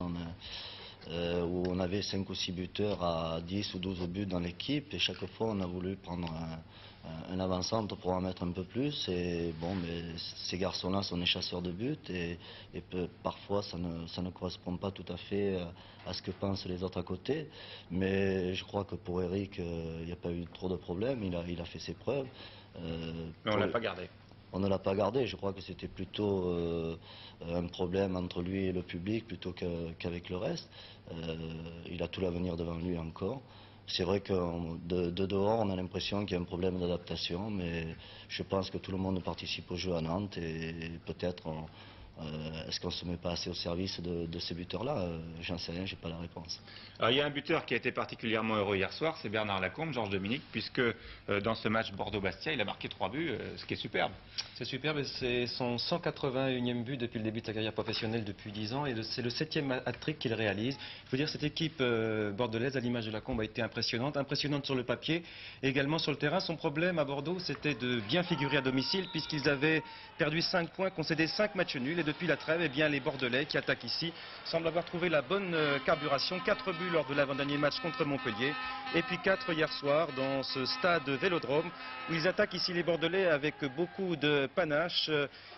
où on avait 5 ou 6 buteurs à 10 ou 12 buts dans l'équipe, et chaque fois on a voulu prendre un avant-centre pour en mettre un peu plus, et bon, mais ces garçons-là sont des chasseurs de buts, et parfois ça ne correspond pas tout à fait à ce que pensent les autres à côté, mais je crois que pour Eric, il n'y a pas eu trop de problèmes, il a fait ses preuves. Mais on ne l'a pas gardé. On ne l'a pas gardé, je crois que c'était plutôt un problème entre lui et le public plutôt qu'avec le reste. Il a tout l'avenir devant lui encore. C'est vrai que de dehors, on a l'impression qu'il y a un problème d'adaptation, mais je pense que tout le monde participe au jeu à Nantes, et peut-être est-ce qu'on ne se met pas assez au service de ces buteurs-là? J'en sais rien, j'ai pas la réponse. Alors, il y a un buteur qui a été particulièrement heureux hier soir, c'est Bernard Lacombe, Georges Dominique, puisque dans ce match Bordeaux-Bastia, il a marqué 3 buts, ce qui est superbe. C'est superbe, et c'est son 181e but depuis le début de sa carrière professionnelle depuis 10 ans, et c'est le 7e hat-trick qu'il réalise. Il faut dire que cette équipe bordelaise, à l'image de Lacombe, a été impressionnante sur le papier, et également sur le terrain. Son problème à Bordeaux, c'était de bien figurer à domicile, puisqu'ils avaient perdu 5 points, concédé 5 matchs nuls, et depuis la trêve, eh bien, les Bordelais qui attaquent ici semblent avoir trouvé la bonne carburation. 4 buts lors de l'avant-dernier match contre Montpellier, et puis 4 hier soir dans ce stade Vélodrome, où ils attaquent ici les Bordelais avec beaucoup de panache.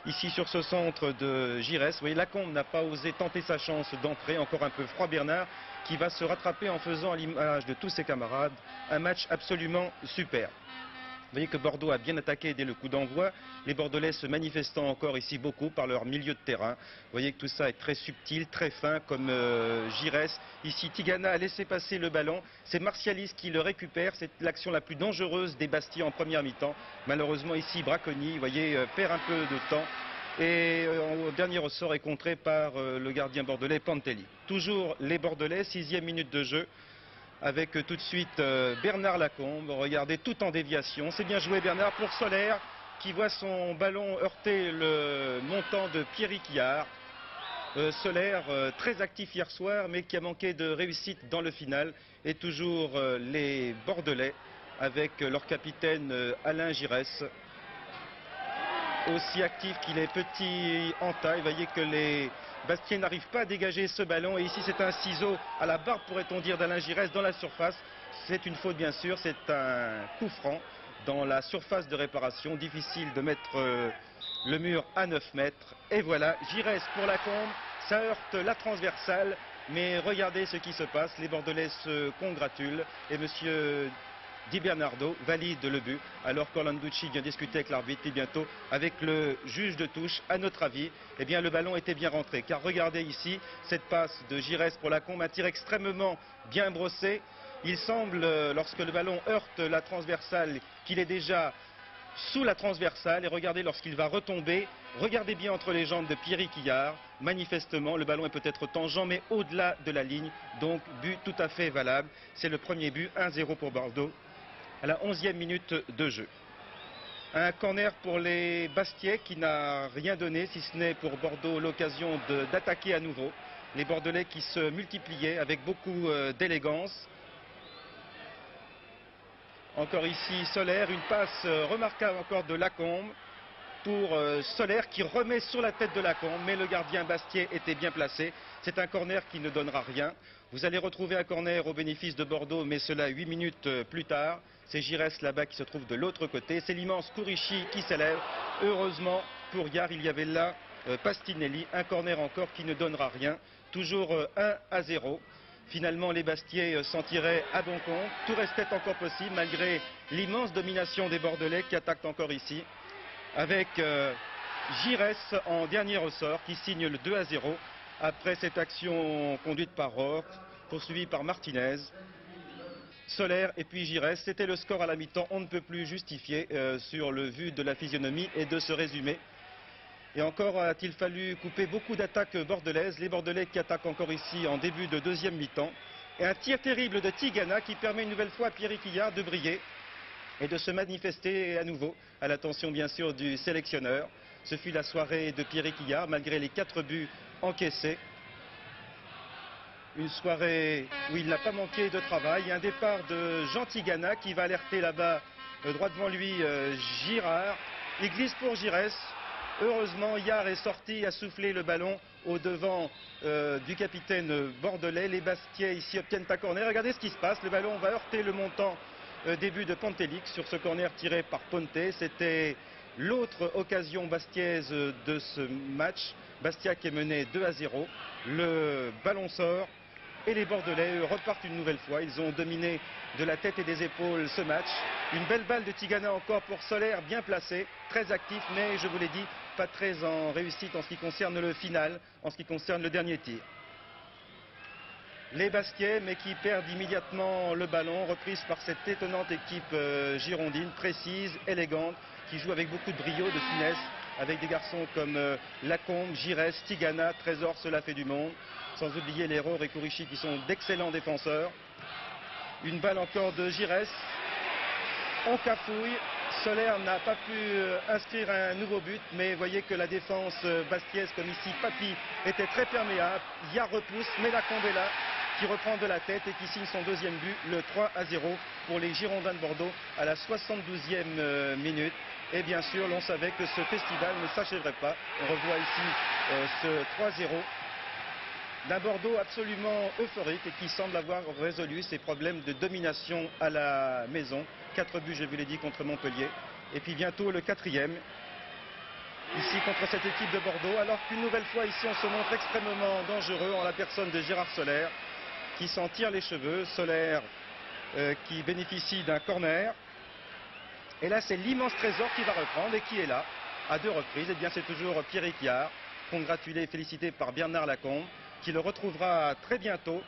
Ici sur ce centre de Giresse, vous voyez, Lacombe n'a pas osé tenter sa chance d'entrée, encore un peu froid Bernard, qui va se rattraper en faisant, à l'image de tous ses camarades, un match absolument super. Vous voyez que Bordeaux a bien attaqué dès le coup d'envoi, les Bordelais se manifestant encore ici beaucoup par leur milieu de terrain. Vous voyez que tout ça est très subtil, très fin, comme Giresse. Ici, Tigana a laissé passer le ballon. C'est Martialis qui le récupère. C'est l'action la plus dangereuse des Bastia en première mi-temps. Malheureusement, ici, Braconi, vous voyez, perd un peu de temps. Et au dernier ressort est contré par le gardien bordelais Pantelli. Toujours les Bordelais, 6e minute de jeu, avec tout de suite Bernard Lacombe. Regardez, tout en déviation. C'est bien joué Bernard pour Solaire, qui voit son ballon heurter le montant de Pierre Quillard. Solaire, très actif hier soir, mais qui a manqué de réussite dans le final. Et toujours les Bordelais, avec leur capitaine Alain Giresse, aussi actif qu'il est petit en taille. Vous voyez que les Bastiens n'arrivent pas à dégager ce ballon, et ici c'est un ciseau à la barbe, pourrait-on dire, d'Alain Giresse dans la surface. C'est une faute bien sûr, c'est un coup franc dans la surface de réparation. Difficile de mettre le mur à 9 mètres. Et voilà, Giresse pour Lacombe, ça heurte la transversale, mais regardez ce qui se passe. Les Bordelais se congratulent, et monsieur Di Bernardo valide le but, alors qu'Orlanducci vient discuter avec l'arbitre, et bientôt avec le juge de touche. À notre avis, eh bien, le ballon était bien rentré, car regardez ici cette passe de Giresse pour Lacombe, un tir extrêmement bien brossé. Il semble, lorsque le ballon heurte la transversale, qu'il est déjà sous la transversale, et regardez lorsqu'il va retomber, regardez bien entre les jambes de Pierre Quillard. Manifestement, le ballon est peut-être tangent, mais au-delà de la ligne, donc but tout à fait valable. C'est le premier but, 1-0 pour Bordeaux, à la 11e minute de jeu. Un corner pour les Bastiais qui n'a rien donné, si ce n'est pour Bordeaux l'occasion d'attaquer à nouveau. Les Bordelais qui se multipliaient avec beaucoup d'élégance. Encore ici Solaire, une passe remarquable encore de Lacombe pour Solaire, qui remet sur la tête de Lacombe, mais le gardien Bastiais était bien placé. C'est un corner qui ne donnera rien. Vous allez retrouver un corner au bénéfice de Bordeaux, mais cela 8 minutes plus tard. C'est Giresse là-bas qui se trouve de l'autre côté. C'est l'immense Kourichi qui s'élève. Heureusement pour Yard, il y avait là Pastinelli. Un corner encore qui ne donnera rien. Toujours 1-0. Finalement, les Bastiais s'en tiraient à bon compte. Tout restait encore possible malgré l'immense domination des Bordelais qui attaquent encore ici, avec Giresse en dernier ressort qui signe le 2-0 après cette action conduite par Rohr, poursuivie par Martinez, Solaire et puis Giresse. C'était le score à la mi-temps. On ne peut plus justifier sur le vu de la physionomie et de ce résumé. Et encore a-t-il fallu couper beaucoup d'attaques bordelaises. Les Bordelais qui attaquent encore ici en début de deuxième mi-temps. Et un tir terrible de Tigana qui permet une nouvelle fois à Pierre Quillard de briller et de se manifester à nouveau, à l'attention bien sûr du sélectionneur. Ce fut la soirée de Pierre Quillard, malgré les 4 buts encaissés. Une soirée où il n'a pas manqué de travail. Un départ de Jean Tigana qui va alerter là-bas, droit devant lui, Girard. Il glisse pour Giresse. Heureusement, Yard est sorti, a soufflé le ballon au devant du capitaine bordelais. Les Bastiais ici obtiennent un corner. Regardez ce qui se passe. Le ballon va heurter le montant début de Pantelic sur ce corner tiré par Ponte. C'était l'autre occasion bastiaise de ce match. Bastia qui est mené 2-0. Le ballon sort. Et les Bordelais repartent une nouvelle fois. Ils ont dominé de la tête et des épaules ce match. Une belle balle de Tigana encore pour Solaire, bien placé, très actif, mais je vous l'ai dit, pas très en réussite en ce qui concerne le final, en ce qui concerne le dernier tir. Les Bastiais, mais qui perdent immédiatement le ballon, reprise par cette étonnante équipe girondine, précise, élégante, qui joue avec beaucoup de brio, de finesse, avec des garçons comme Lacombe, Giresse, Tigana, Trésor, cela fait du monde. Sans oublier les Rore et Kourichi qui sont d'excellents défenseurs. Une balle encore de Giresse. On cafouille. Solaire n'a pas pu inscrire un nouveau but, mais voyez que la défense bastiaise, comme ici, Papi, était très perméable. Yard repousse, mais Lacombe est là, qui reprend de la tête et qui signe son deuxième but, le 3-0 pour les Girondins de Bordeaux à la 72e minute. Et bien sûr, l'on savait que ce festival ne s'achèverait pas. On revoit ici ce 3-0. D'un Bordeaux absolument euphorique et qui semble avoir résolu ses problèmes de domination à la maison. 4 buts, je vous l'ai dit, contre Montpellier. Et puis bientôt le 4e, ici contre cette équipe de Bordeaux. Alors qu'une nouvelle fois, ici, on se montre extrêmement dangereux en la personne de Gérard Solaire, qui s'en tire les cheveux. Solaire qui bénéficie d'un corner. Et là, c'est l'immense Trésor qui va reprendre et qui est là, à 2 reprises. Et bien, c'est toujours Pierrick Yard, congratulé et félicité par Bernard Lacombe, qui le retrouvera très bientôt,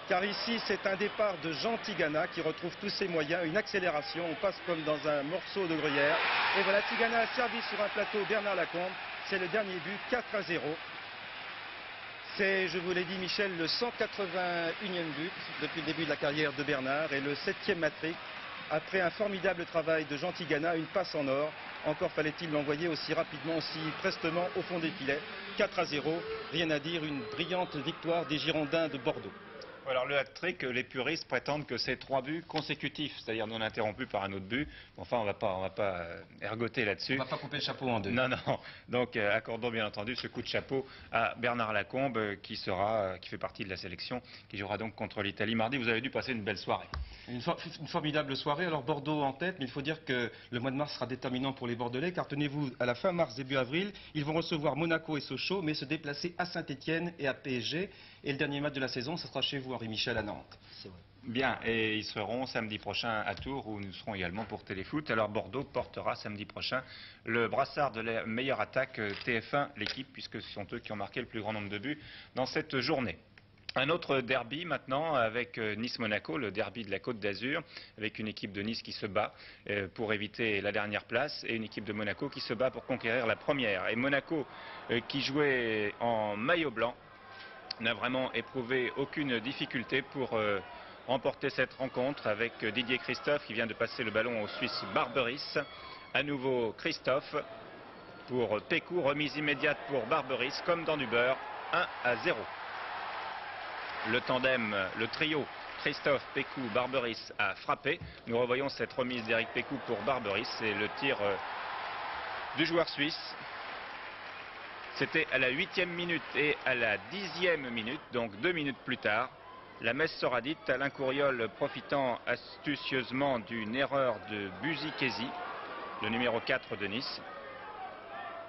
car ici c'est un départ de Jean Tigana qui retrouve tous ses moyens, une accélération, on passe comme dans un morceau de gruyère, et voilà, Tigana a servi sur un plateau Bernard Lacombe, c'est le dernier but, 4-0. C'est, je vous l'ai dit Michel, le 181e but depuis le début de la carrière de Bernard, et le 7e hat-trick, après un formidable travail de Jean Tigana, une passe en or. Encore fallait-il l'envoyer aussi rapidement, aussi prestement au fond des filets. 4-0, rien à dire, une brillante victoire des Girondins de Bordeaux. Alors le hat-trick, les puristes prétendent que c'est 3 buts consécutifs, c'est-à-dire non interrompus par un autre but. Enfin, on va pas ergoter là-dessus. On ne va pas couper le chapeau en deux. Non, non. Donc accordons bien entendu ce coup de chapeau à Bernard Lacombe qui fait partie de la sélection, qui jouera donc contre l'Italie mardi. Vous avez dû passer une belle soirée. Une formidable soirée. Alors Bordeaux en tête, mais il faut dire que le mois de mars sera déterminant pour les Bordelais, car tenez-vous, à la fin mars, début avril, ils vont recevoir Monaco et Sochaux, mais se déplacer à Saint-Etienne et à PSG. Et le dernier match de la saison, ce sera chez vous, Henri Michel, à Nantes. C'est vrai. Bien, et ils seront samedi prochain à Tours, où nous serons également pour Téléfoot. Alors Bordeaux portera samedi prochain le brassard de la meilleure attaque TF1, l'équipe, puisque ce sont eux qui ont marqué le plus grand nombre de buts dans cette journée. Un autre derby maintenant avec Nice-Monaco, le derby de la Côte d'Azur, avec une équipe de Nice qui se bat pour éviter la dernière place et une équipe de Monaco qui se bat pour conquérir la première. Et Monaco, qui jouait en maillot blanc, n'a vraiment éprouvé aucune difficulté pour remporter cette rencontre avec Didier Christophe qui vient de passer le ballon au Suisse Barberis. À nouveau Christophe pour Pécou, remise immédiate pour Barberis, comme dans du beurre, 1-0. Le tandem, le trio Christophe, Pécou, Barberis a frappé. Nous revoyons cette remise d'Éric Pécou pour Barberis et le tir du joueur suisse. C'était à la 8e minute et à la 10e minute, donc 2 minutes plus tard. La messe sera dite, Alain Courriol profitant astucieusement d'une erreur de Buzikesi, le numéro 4 de Nice.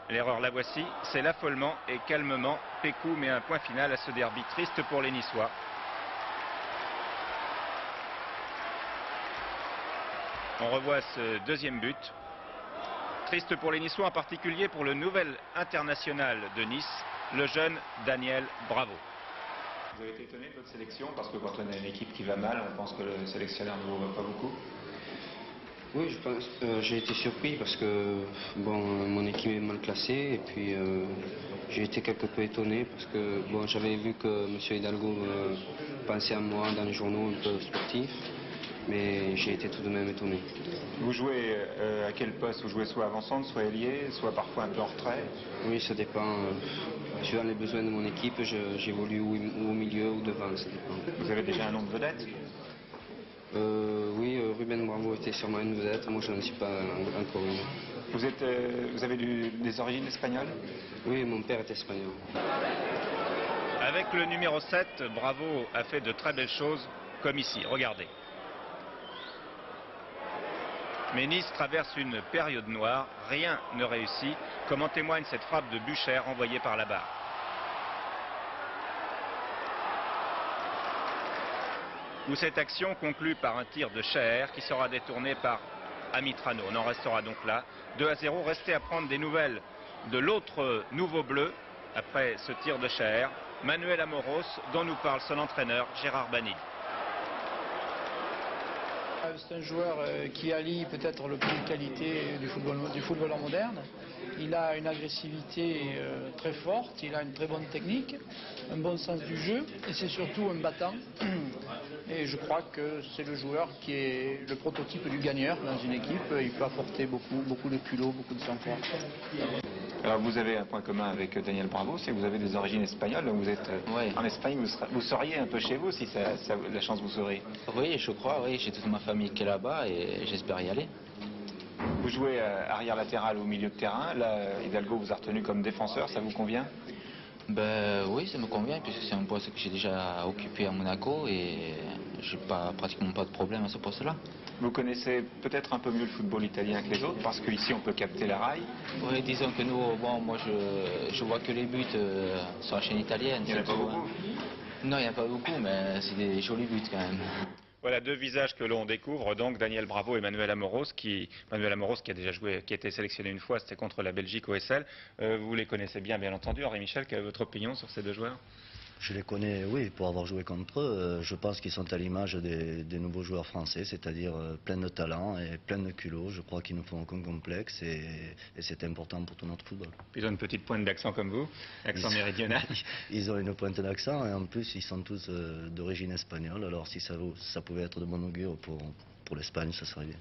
L'erreur la voici, c'est l'affolement et calmement, Pécou met un point final à ce derby triste pour les Niçois. On revoit ce deuxième but. Triste pour les Niçois, en particulier pour le nouvel international de Nice, le jeune Daniel Bravo. Vous avez été étonné de votre sélection? Parce que quand on a une équipe qui va mal, on pense que le sélectionneur ne vous voit pas beaucoup. Oui, je pense, j'ai été surpris parce que bon, mon équipe est mal classée et puis j'ai été quelque peu étonné parce que bon, j'avais vu que M. Hidalgo pensait à moi dans les journaux un peu sportifs, mais j'ai été tout de même étonné. Vous jouez à quel poste? Vous jouez soit avant-centre, soit ailier, soit parfois un peu en retrait? Oui, ça dépend. Suivant les besoins de mon équipe, j'évolue ou au milieu ou devant, ça dépend. Vous avez déjà un nom de vedette? Oui, Ruben Bravo était sûrement une vedette, moi je n'en suis pas encore une. Vous avez des origines espagnoles? Oui, mon père est espagnol. Avec le numéro 7, Bravo a fait de très belles choses, comme ici, regardez. Mais Nice traverse une période noire, rien ne réussit, comme en témoigne cette frappe de Bucher envoyée par la barre. Ou cette action conclue par un tir de Cher qui sera détourné par Amitrano. On en restera donc là. 2-0, restez à prendre des nouvelles de l'autre nouveau bleu après ce tir de Cher, Manuel Amoros, dont nous parle son entraîneur Gérard Banny. C'est un joueur qui allie peut-être le plus de qualité du footballeur moderne. Il a une agressivité très forte, il a une très bonne technique, un bon sens du jeu et c'est surtout un battant. Et je crois que c'est le joueur qui est le prototype du gagneur dans une équipe. Il peut apporter beaucoup de culot, beaucoup de sang-froid. Alors vous avez un point commun avec Daniel Bravo, c'est que vous avez des origines espagnoles, donc vous êtes en Espagne, vous seriez un peu chez vous si la chance vous sourit. Oui, je crois, oui, j'ai toute ma famille qui est là-bas et j'espère y aller. Vous jouez arrière latéral au milieu de terrain, là Hidalgo vous a retenu comme défenseur, ça vous convient? Ben oui, ça me convient puisque c'est un poste que j'ai déjà occupé à Monaco et j'ai pratiquement pas de problème à ce poste-là. Vous connaissez peut-être un peu mieux le football italien que les autres, parce qu'ici on peut capter la raille. Oui, disons que nous, bon, moi je vois que les buts sur la chaîne italienne. Il n'y en a pas beaucoup. Non, il n'y en a pas beaucoup, mais c'est des jolis buts quand même. Voilà deux visages que l'on découvre, donc Daniel Bravo et Manuel Amoros, qui a déjà joué, qui a été sélectionné une fois, c'était contre la Belgique au SL. Vous les connaissez bien entendu. Henri Michel, quelle est votre opinion sur ces deux joueurs? Je les connais, oui, pour avoir joué contre eux. Je pense qu'ils sont à l'image des nouveaux joueurs français, c'est-à-dire plein de talent et plein de culot. Je crois qu'ils ne font aucun complexe et c'est important pour tout notre football. Ils ont une petite pointe d'accent comme vous, accent méridional. Ils ont une pointe d'accent et en plus ils sont tous d'origine espagnole. Alors si ça pouvait être de bon augure pour l'Espagne, ça serait bien.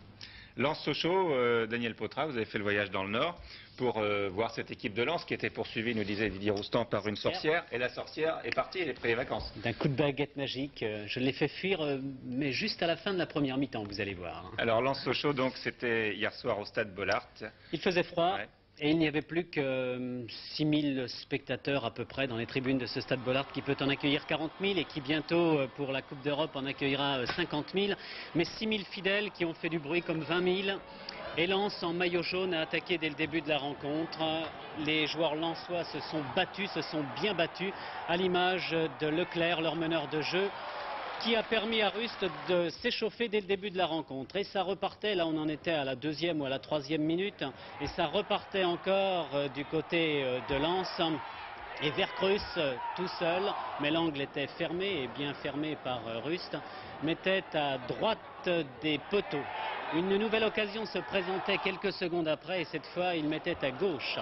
Lens Sochaux, Daniel Potra, vous avez fait le voyage dans le Nord pour voir cette équipe de Lens qui était poursuivie, nous disait Didier Roustan, par une sorcière. Et la sorcière est partie, elle est prise les vacances. D'un coup de baguette magique, je l'ai fait fuir, mais juste à la fin de la première mi-temps, vous allez voir. Alors Lens Sochaux, donc c'était hier soir au stade Bollaert. Il faisait froid. Ouais. Et il n'y avait plus que 6000 spectateurs à peu près dans les tribunes de ce stade Bollaert qui peut en accueillir 40 000 et qui bientôt pour la Coupe d'Europe en accueillera 50 000. Mais 6000 fidèles qui ont fait du bruit comme 20 000. Et Lens en maillot jaune a attaqué dès le début de la rencontre. Les joueurs lensois se sont battus, se sont bien battus à l'image de Leclerc, leur meneur de jeu, qui a permis à Rust de s'échauffer dès le début de la rencontre. Et ça repartait, là on en était à la 2e ou à la 3e minute, et ça repartait encore du côté de Lens. Et Vercruyss, tout seul, mais l'angle était fermé, et bien fermé par Rust, mettait à droite des poteaux. Une nouvelle occasion se présentait quelques secondes après, et cette fois il mettait à gauche.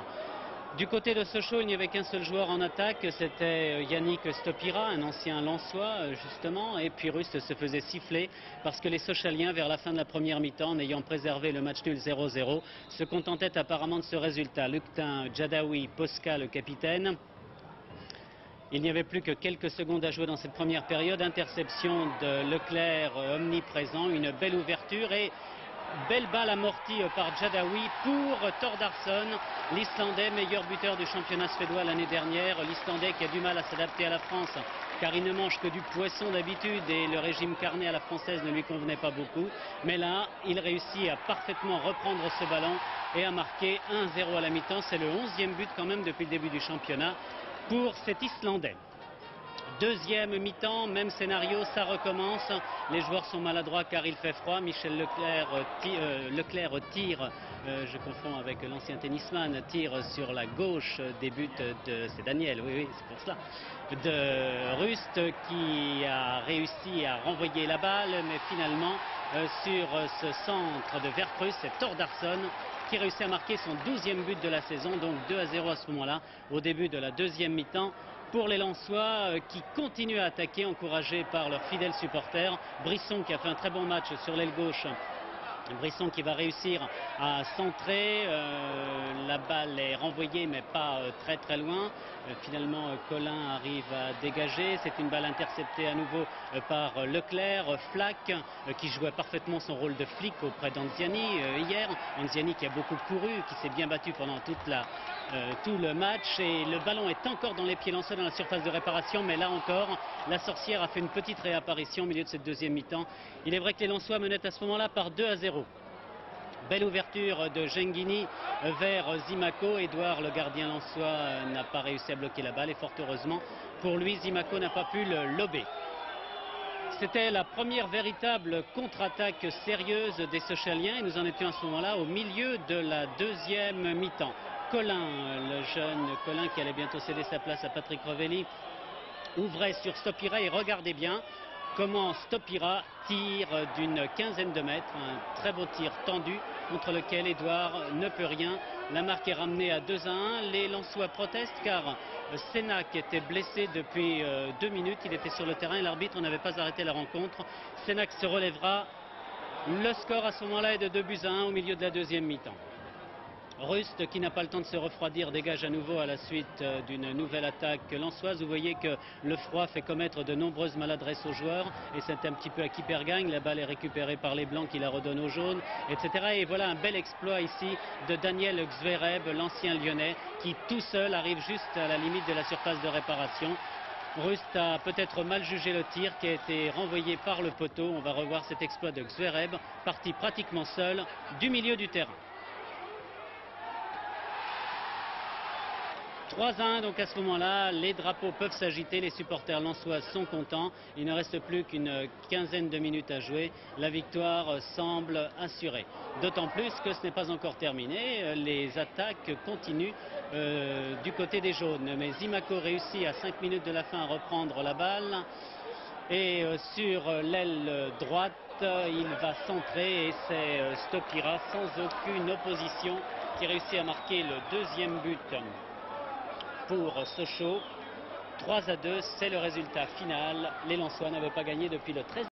Du côté de Sochaux, il n'y avait qu'un seul joueur en attaque, c'était Yannick Stopira, un ancien Lensois justement, et puis Rust se faisait siffler parce que les Sochaliens, vers la fin de la première mi-temps, n'ayant préservé le match nul 0-0, se contentaient apparemment de ce résultat. Luktin Djadaoui, Posca, le capitaine. Il n'y avait plus que quelques secondes à jouer dans cette première période. Interception de Leclerc omniprésent, une belle ouverture et belle balle amortie par Djadaoui pour Thordarson, l'Islandais, meilleur buteur du championnat suédois l'année dernière. L'Islandais qui a du mal à s'adapter à la France car il ne mange que du poisson d'habitude et le régime carné à la française ne lui convenait pas beaucoup. Mais là, il réussit à parfaitement reprendre ce ballon et à marquer 1-0 à la mi-temps. C'est le 11e but quand même depuis le début du championnat pour cet Islandais. Deuxième mi-temps, même scénario, ça recommence. Les joueurs sont maladroits car il fait froid. Michel Leclerc tire, je confonds avec l'ancien tennisman, tire sur la gauche des buts de... C'est Daniel, oui, c'est pour cela. De Rust qui a réussi à renvoyer la balle, mais finalement, sur ce centre de Vercruyss, c'est Thordarson qui réussit à marquer son 12e but de la saison, donc 2-0 à ce moment-là, au début de la deuxième mi-temps. Pour les Lensois qui continuent à attaquer, encouragés par leurs fidèles supporters. Brisson qui a fait un très bon match sur l'aile gauche Brisson qui va réussir à centrer, la balle est renvoyée mais pas très très loin. Finalement Collin arrive à dégager, c'est une balle interceptée à nouveau par Leclerc. Flack qui jouait parfaitement son rôle de flic auprès d'Anziani hier. Anziani qui a beaucoup couru, qui s'est bien battu pendant tout le match, et le ballon est encore dans les pieds lancés dans la surface de réparation, mais là encore la sorcière a fait une petite réapparition au milieu de cette deuxième mi-temps. Il est vrai que les Lensois menaient à ce moment-là par 2-0. Belle ouverture de Genghini vers Zimaco. Edouard, le gardien lensois, n'a pas réussi à bloquer la balle et fort heureusement pour lui, Zimaco n'a pas pu le lober. C'était la première véritable contre-attaque sérieuse des Sochaliens et nous en étions à ce moment-là au milieu de la deuxième mi-temps. Collin, le jeune Collin qui allait bientôt céder sa place à Patrick Revelli, ouvrait sur Stopira et regardez bien comment Stopira tire d'une quinzaine de mètres, un très beau tir tendu contre lequel Edouard ne peut rien. La marque est ramenée à 2-1. Les Lensois protestent car Sénac était blessé depuis 2 minutes. Il était sur le terrain et l'arbitre n'avait pas arrêté la rencontre. Sénac se relèvera. Le score à ce moment-là est de 2-1 au milieu de la deuxième mi-temps. Rust, qui n'a pas le temps de se refroidir, dégage à nouveau à la suite d'une nouvelle attaque lensoise. Vous voyez que le froid fait commettre de nombreuses maladresses aux joueurs et c'est un petit peu à qui perd gagne. La balle est récupérée par les blancs qui la redonnent aux jaunes, etc. Et voilà un bel exploit ici de Daniel Xvereb, l'ancien lyonnais, qui tout seul arrive juste à la limite de la surface de réparation. Rust a peut-être mal jugé le tir qui a été renvoyé par le poteau. On va revoir cet exploit de Xvereb, parti pratiquement seul du milieu du terrain. 3-1, donc à ce moment-là, les drapeaux peuvent s'agiter, les supporters lensois sont contents. Il ne reste plus qu'une quinzaine de minutes à jouer. La victoire semble assurée. D'autant plus que ce n'est pas encore terminé. Les attaques continuent du côté des jaunes. Mais Zimaco réussit à 5 minutes de la fin à reprendre la balle. Et sur l'aile droite, il va centrer et c'est Stopira sans aucune opposition qui réussit à marquer le deuxième but pour Sochaux. 3-2, c'est le résultat final. Les Lensois n'avaient pas gagné depuis le 13